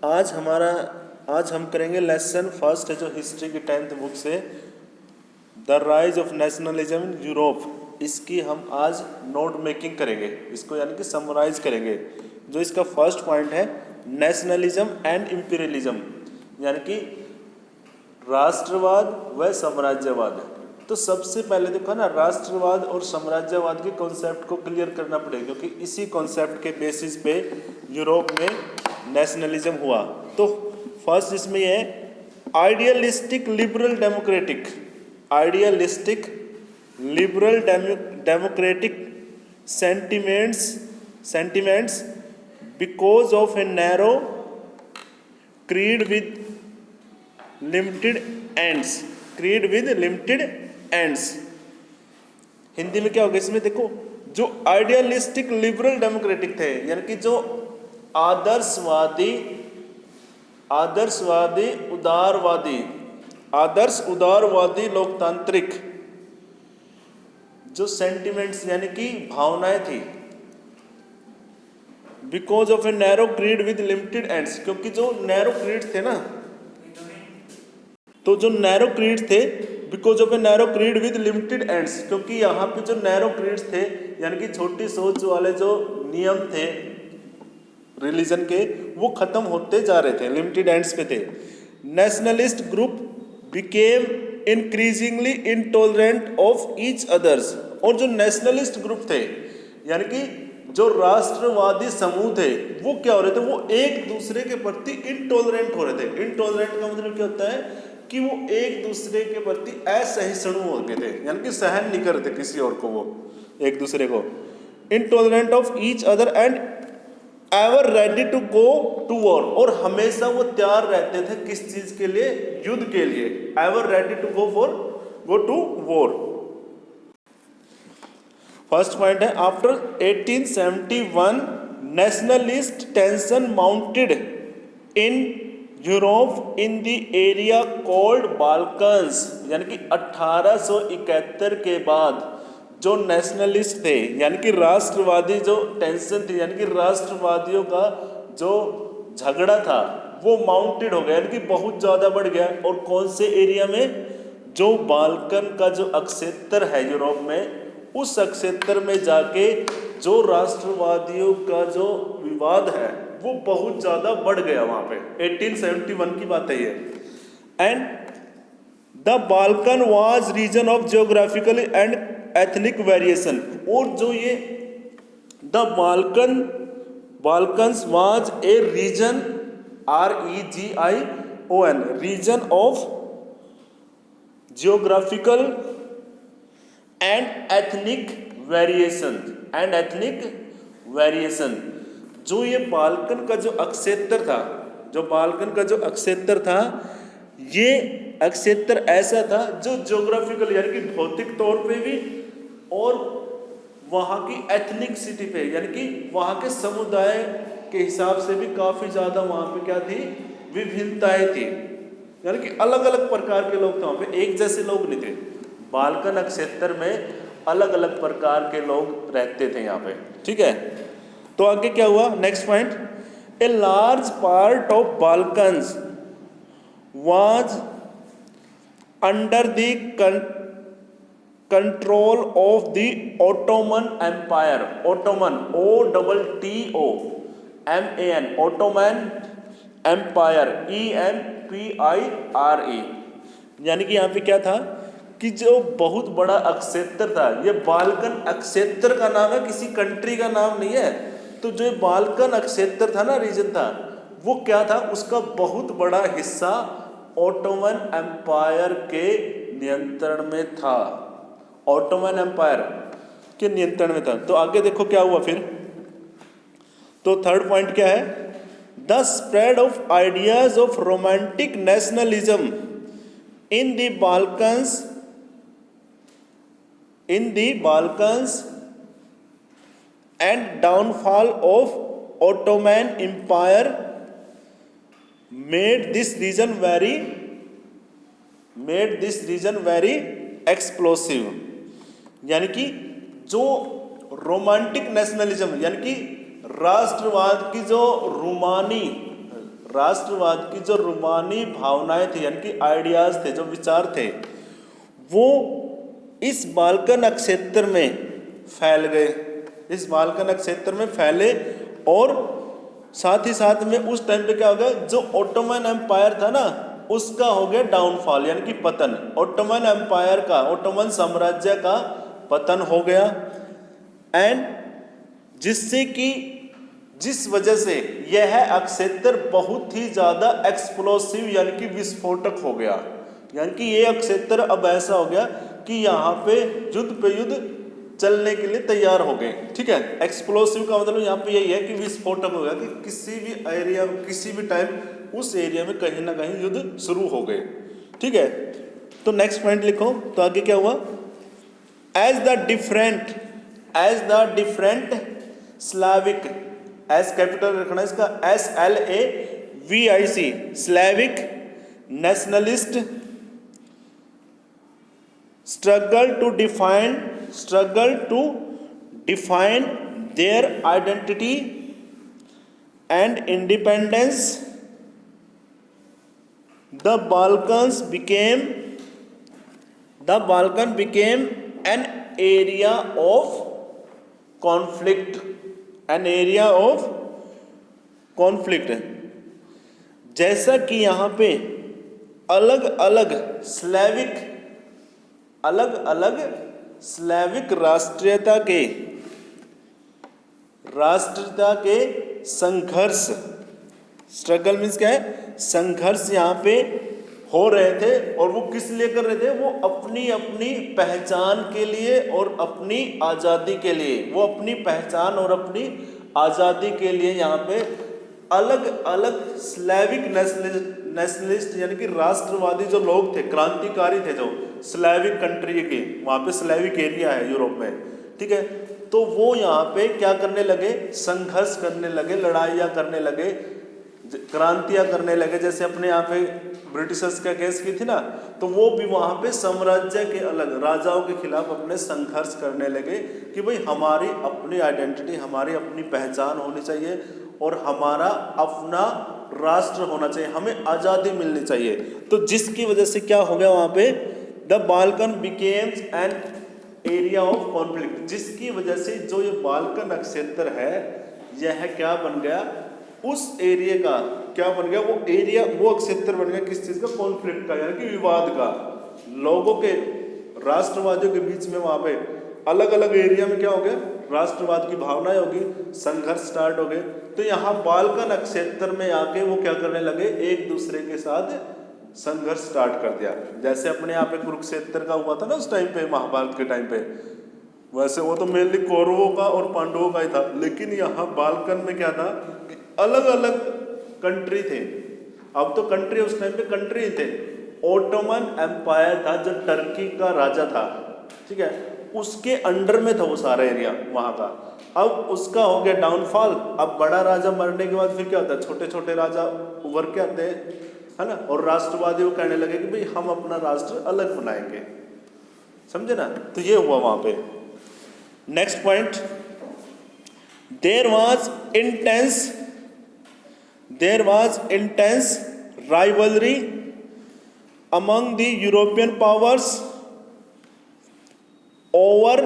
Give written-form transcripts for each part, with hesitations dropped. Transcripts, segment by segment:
आज हम करेंगे लेसन फर्स्ट है जो हिस्ट्री की 10th बुक से the rise of nationalism in Europe. इसकी हम आज नोट मेकिंग करेंगे, इसको यानी कि समराइज करेंगे। जो इसका फर्स्ट पॉइंट है नेशनलिज्म एंड इंपीरियलिज्म, यानी कि राष्ट्रवाद व साम्राज्यवाद। तो सबसे पहले देखो ना, राष्ट्रवाद और साम्राज्यवाद के कॉन्सेप्ट को क्लियर करना पड़ेगा, क्योंकि इसी कॉन्सेप्ट के बेसिस पे यूरोप में नेशनलिज्म हुआ। तो फर्स्ट इसमें ये है idealistic liberal democratic. Idealistic liberal democratic sentiments because of a narrow creed with limited ends. Hindi में क्या होगा इसमें देखो, जो आइडियलिस्टिक लिबरल डेमोक्रेटिक थे, यानी कि जो आदर्श उदारवादी लोकतांत्रिक जो सेंटिमेंट्स यानी कि भावनाएं थी, because of a narrow creed with limited ends, क्योंकि जो नैरो क्रीड थे ना, तो जो नैरो क्रीड थे because of a narrow creed with limited ends, क्योंकि यहाँ पे जो नैरो क्रीड्स थे यानी कि छोटी सोच वाले जो नियम थे रिलीजन के, वो खत्म होते जा रहे थे, लिमिटेड एंड्स पे थे। Nationalist group became increasingly intolerant of each others. और जो नेशनलिस्ट ग्रुप थे यानी कि जो राष्ट्रवादी समूह थे, वो क्या हो रहे थे, वो एक दूसरे के प्रति इनटॉलरेंट हो रहे थे। इनटॉलरेंट का मतलब क्या होता है कि वो एक दूसरे के प्रति असहिष्णु हो गए थे, यानी कि सहन नहीं करते किसी और को, वो एक दूसरे को। Intolerant of each other and ever ready to go to war, और हमेशा वो तैयार रहते थे किस चीज के लिए, युद्ध के लिए। Ever ready to go to war. First point है after 1871 nationalist tension mounted in Europe in the area called Balkans, यानी कि 1871 के बाद जो नेशनलिस्ट थे यानी कि राष्ट्रवादी जो टेंशन थी, यानी कि राष्ट्रवादियों का जो झगड़ा था वो माउंटेड हो गया, यानी कि बहुत ज़्यादा बढ़ गया। और कौन से एरिया में, जो बाल्कन का जो अक्षेत्र है यूरोप में, उस अक्षेत्र में जाके जो राष्ट्रवादियों का जो विवाद है वो बहुत ज़्यादा बढ़ गया वहाँ पे। 1871 की बात है ये। And the Balkan was region of geographical and ethnic variation. और जो ये the Balkans was a region, REGION, region of geographical and ethnic variation. जो ये बाल्कन का जो अक्षेत्र था, ये अक्षेत्र ऐसा था जो ज्योग्राफिकल यानी कि भौतिक तौर पे भी, और वहाँ की एथनिसिटी पे यानी कि वहाँ के समुदाय के हिसाब से भी काफ़ी ज़्यादा वहाँ पे क्या थी, विभिन्नताएं थी, यानी कि अलग अलग प्रकार के लोग थे वहाँ पे, एक जैसे लोग नहीं थे। बाल्कन क्षेत्र में अलग अलग प्रकार के लोग रहते थे यहाँ पे, ठीक है। तो आगे क्या हुआ, next point, a large part of Balkans was under the control of the Ottoman empire. Ottoman, OTTOMAN, Ottoman empire, EMPIRE। यानी कि यहाँ पे क्या था कि जो बहुत बड़ा अक्षेत्र था, ये बाल्कन अक्षेत्र का नाम है, किसी कंट्री का नाम नहीं है। तो जो बाल्कन अक्षेत्र था ना, रीजन था, वो क्या था, उसका बहुत बड़ा हिस्सा ओटोमन एम्पायर के नियंत्रण में था, ओटोमन एम्पायर के नियंत्रण में था। तो आगे देखो क्या हुआ फिर। तो थर्ड पॉइंट क्या है, the spread of ideas of romantic nationalism in the Balkans and downfall of Ottoman Empire made this region very explosive। यानी कि जो रोमांटिक नेशनलिज्म यानी कि राष्ट्रवाद की जो राष्ट्रवाद की जो रूमानी भावनाएं थी, यानी कि आइडियाज थे, जो विचार थे, वो इस बाल्कन क्षेत्र में फैल गए, इस बाल्कन क्षेत्र में फैले। और साथ ही साथ में उस टाइम पे क्या हो गया, जो ओटोमन एम्पायर था ना, उसका हो गया डाउनफॉल, यानी कि पतन। ओटोमन एम्पायर का, ओटोमन साम्राज्य का पतन हो गया। एंड जिससे कि जिस वजह से यह क्षेत्र बहुत ही ज़्यादा एक्सप्लोसिव, यानी कि विस्फोटक हो गया। यानी कि ये क्षेत्र अब ऐसा हो गया कि यहाँ पे युद्ध पे युद्ध चलने के लिए तैयार हो गए। ठीक है, एक्सप्लोसिव का मतलब यहाँ पे यही है कि विस्फोटक हो गया, कि किसी भी एरिया, किसी भी टाइम उस एरिया में कहीं ना कहीं युद्ध शुरू हो गए। ठीक है, तो नेक्स्ट पॉइंट लिखो। तो आगे क्या हुआ, as the different Slavic, S capital रखना इसका, SLAVIC, Slavic nationalist struggle to define their identity and independence, the Balkan became an area of conflict, जैसा कि यहाँ पे अलग अलग स्लैविक राष्ट्रीयता के संघर्ष, स्ट्रगल मीन्स क्या है, संघर्ष यहाँ पे हो रहे थे। और वो किस लिए कर रहे थे, वो अपनी अपनी पहचान के लिए और अपनी आज़ादी के लिए, वो अपनी पहचान और अपनी आज़ादी के लिए यहाँ पे अलग अलग स्लैविक नेशनलिस्ट, यानी कि राष्ट्रवादी जो लोग थे, क्रांतिकारी थे, जो स्लैविक कंट्री के, वहाँ पे स्लैविक एरिया है यूरोप में। ठीक है, तो वो यहाँ पे क्या करने लगे, संघर्ष करने लगे, लड़ाइयाँ करने लगे, क्रांतियाँ करने लगे। जैसे अपने यहाँ पे ब्रिटिशर्स का केस की थी ना, तो वो भी वहाँ पे साम्राज्य के अलग राजाओं के खिलाफ अपने संघर्ष करने लगे कि भाई हमारी अपनी आइडेंटिटी, हमारी अपनी पहचान होनी चाहिए और हमारा अपना राष्ट्र होना चाहिए, हमें आज़ादी मिलनी चाहिए। तो जिसकी वजह से क्या हो गया वहाँ पे, the Balkan becomes an area of conflict, जिसकी वजह से जो ये बाल्कन क्षेत्र है, यह क्या बन गया, उस एरिया का क्या बन गया, वो एरिया, वो क्षेत्र बन गया किस चीज़ का, कॉन्फ्लिक्ट का, यानी कि विवाद का। लोगों के, राष्ट्रवादियों के बीच में वहाँ पे अलग अलग एरिया में क्या हो गया, राष्ट्रवाद की भावनाएं होगी, संघर्ष स्टार्ट हो गए। तो यहाँ बाल्कन क्षेत्र में आके वो क्या करने लगे, एक दूसरे के साथ संघर्ष स्टार्ट कर दिया। जैसे अपने यहाँ पे कुरुक्षेत्र का हुआ था ना उस टाइम पे, महाभारत के टाइम पे, वैसे वो तो मेनली कौरवों का और पांडवों का ही था। लेकिन यहाँ बाल्कन में क्या था, अलग अलग कंट्री थे। अब तो कंट्री, उस टाइम पे कंट्री थे। ओटोमन एम्पायर था जो टर्की का राजा था, ठीक है, उसके अंडर में था वो सारा एरिया वहाँ का। अब उसका हो गया डाउनफॉल। अब बड़ा राजा मरने के बाद फिर क्या होता है, छोटे छोटे राजा उभर के आते हैं, है ना। और राष्ट्रवादी वो कहने लगे कि भाई हम अपना राष्ट्र अलग बनाएंगे, समझे ना। तो ये हुआ वहाँ पे। Next point, there was intense rivalry among the European powers over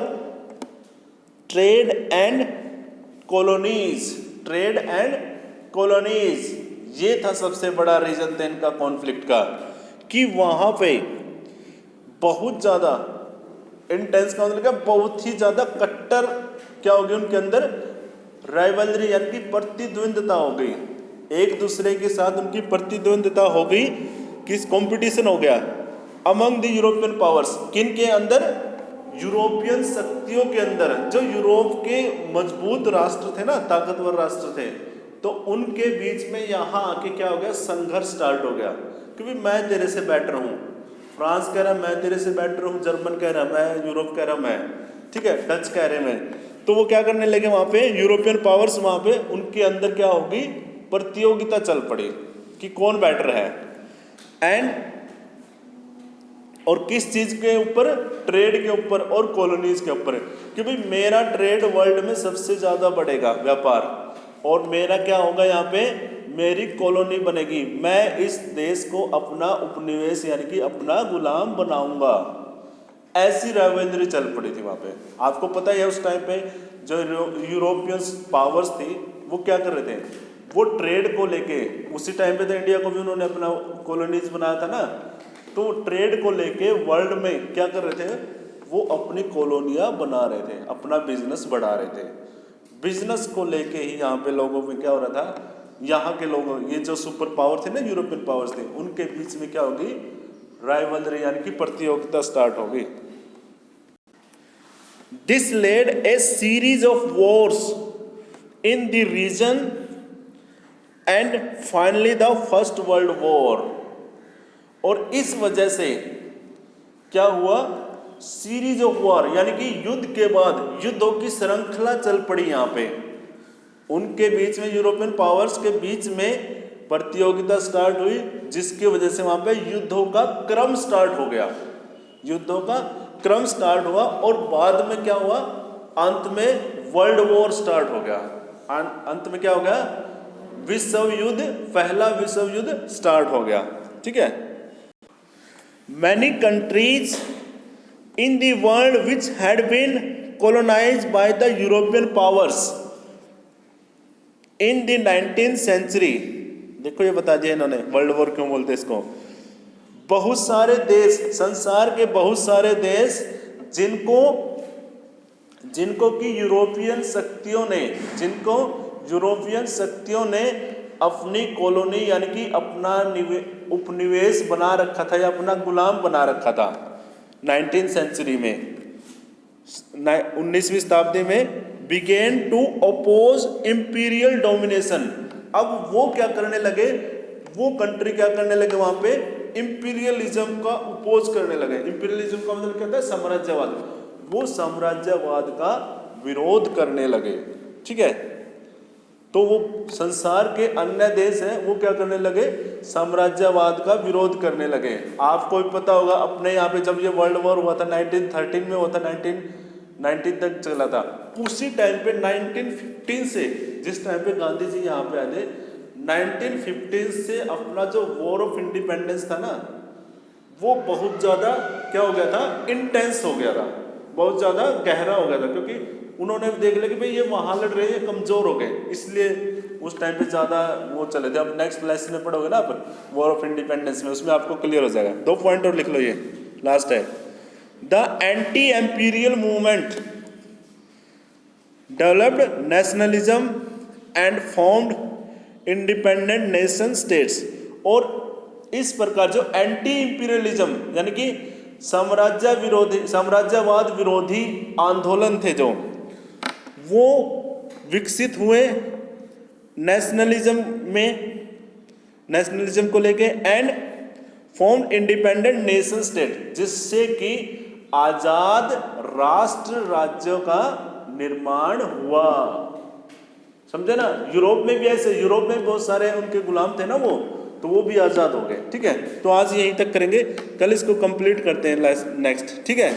trade and colonies। ये था सबसे बड़ा रीजन था इनका कॉन्फ्लिक्ट का, कि वहाँ पे बहुत ज़्यादा इंटेंस का मतलब क्या, बहुत ही ज़्यादा कट्टर क्या हो गई उनके अंदर, राइवलरी यानी कि प्रतिद्वंद्विता हो गई, एक दूसरे के साथ उनकी प्रतिद्वंद्विता हो गई, किस कंपटीशन हो गया अमंग द यूरोपियन पावर्स। किन के अंदर, यूरोपियन शक्तियों के अंदर। जो यूरोप के मजबूत राष्ट्र थे ना, ताकतवर राष्ट्र थे, तो उनके बीच में यहाँ आके क्या हो गया, संघर्ष स्टार्ट हो गया। क्योंकि मैं तेरे से बेटर हूँ, फ्रांस कह रहा मैं तेरे से बेटर हूँ, जर्मन कह रहा मैं, यूरोप कह रहा मैं, ठीक है, डच कह रहे मैं। तो वो क्या करने लगे वहाँ पे, यूरोपियन पावर्स वहाँ पे उनके अंदर क्या होगी, प्रतियोगिता चल पड़ी कि कौन बेटर है। एंड और किस चीज के ऊपर, ट्रेड के ऊपर और कॉलोनीज के ऊपर, कि भाई मेरा ट्रेड वर्ल्ड में सबसे ज्यादा बढ़ेगा व्यापार, और मेरा क्या होगा यहाँ पे, मेरी कॉलोनी बनेगी, मैं इस देश को अपना उपनिवेश यानी कि अपना गुलाम बनाऊंगा। ऐसी रायवेंद्री चल पड़ी थी वहां पे। आपको पता है उस टाइम पे जो यूरोपियन पावर्स थी वो क्या कर रहे थे, वो ट्रेड को लेके, उसी टाइम पे तो इंडिया को भी उन्होंने अपना कॉलोनीज बनाया था ना, तो ट्रेड को लेके वर्ल्ड में क्या कर रहे थे, वो अपनी कॉलोनियां बना रहे थे, अपना बिजनेस बढ़ा रहे थे। बिजनेस को लेके ही यहाँ पे लोगों में क्या हो रहा था, यहाँ के लोगों, ये जो सुपर पावर थे ना, यूरोपियन पावर्स थे, उनके बीच में क्या होगी, राइवलरी यानी कि प्रतियोगिता स्टार्ट होगी। This led a series of wars in the region and finally the first world war. और इस वजह से क्या हुआ, सीरीज ऑफ वॉर यानी कि युद्ध के बाद युद्धों की श्रृंखला चल पड़ी यहाँ पे, उनके बीच में, यूरोपियन पावर्स के बीच में प्रतियोगिता स्टार्ट हुई, जिसकी वजह से वहां पे युद्धों का क्रम स्टार्ट हो गया, युद्धों का क्रम स्टार्ट हुआ। और बाद में क्या हुआ, अंत में वर्ल्ड वॉर स्टार्ट हो गया। अंत में क्या हो गया, विश्व युद्ध, पहला विश्व युद्ध स्टार्ट हो गया। ठीक है। Many countries in the world which had been colonized by the European powers in the 19th century। देखो ये बता दिया इन्होंने वर्ल्ड वॉर क्यों बोलते इसको। बहुत सारे देश, संसार के बहुत सारे देश जिनको कि यूरोपियन शक्तियों ने अपनी कॉलोनी यानी कि अपना उपनिवेश बना रखा था या अपना गुलाम बना रखा था 19th सेंचुरी में, 19वीं शताब्दी में, began to oppose imperial domination. अब वो क्या करने लगे, वो कंट्री क्या करने लगे, वहां पे इंपीरियलिज्म का अपोज करने लगे। इंपीरियलिज्म का मतलब क्या होता है, साम्राज्यवाद। वो साम्राज्यवाद का विरोध करने लगे। ठीक है। तो वो संसार के अन्य देश हैं, वो क्या करने लगे, साम्राज्यवाद का विरोध करने लगे। आपको भी पता होगा अपने यहाँ पे जब ये वर्ल्ड वॉर हुआ था 1913 में हुआ था, 1919 तक चला था। उसी टाइम पे 1915 से, जिस टाइम पे गांधी जी यहाँ पे आए थे, 1915 से अपना जो वॉर ऑफ इंडिपेंडेंस था ना, वो बहुत ज़्यादा क्या हो गया था, इंटेंस हो गया था, बहुत ज़्यादा गहरा हो गया था, क्योंकि उन्होंने देख लिया कि भाई ये वहाँ लड़ रहे हैं, कमज़ोर हो गए, इसलिए उस टाइम पे ज़्यादा वो चले थे। अब नेक्स्ट लेसन में पढ़ोगे ना आप वॉर ऑफ इंडिपेंडेंस में, उसमें आपको क्लियर हो जाएगा। 2 पॉइंट और लिख लो, ये लास्ट है। The anti Amperian movement developed nationalism and formed independent nation states. और इस प्रकार जो एंटी इंपीरियलिज्म यानी कि साम्राज्यवाद विरोधी आंदोलन थे जो, वो विकसित हुए नेशनलिज्म को लेके, and form independent nation state, जिससे कि आजाद राष्ट्र राज्यों का निर्माण हुआ। समझे ना। यूरोप में भी ऐसे, यूरोप में बहुत सारे उनके गुलाम थे ना वो, तो वो भी आजाद हो गए। ठीक है। तो आज यहीं तक करेंगे, कल इसको कंप्लीट करते हैं नेक्स्ट। ठीक है।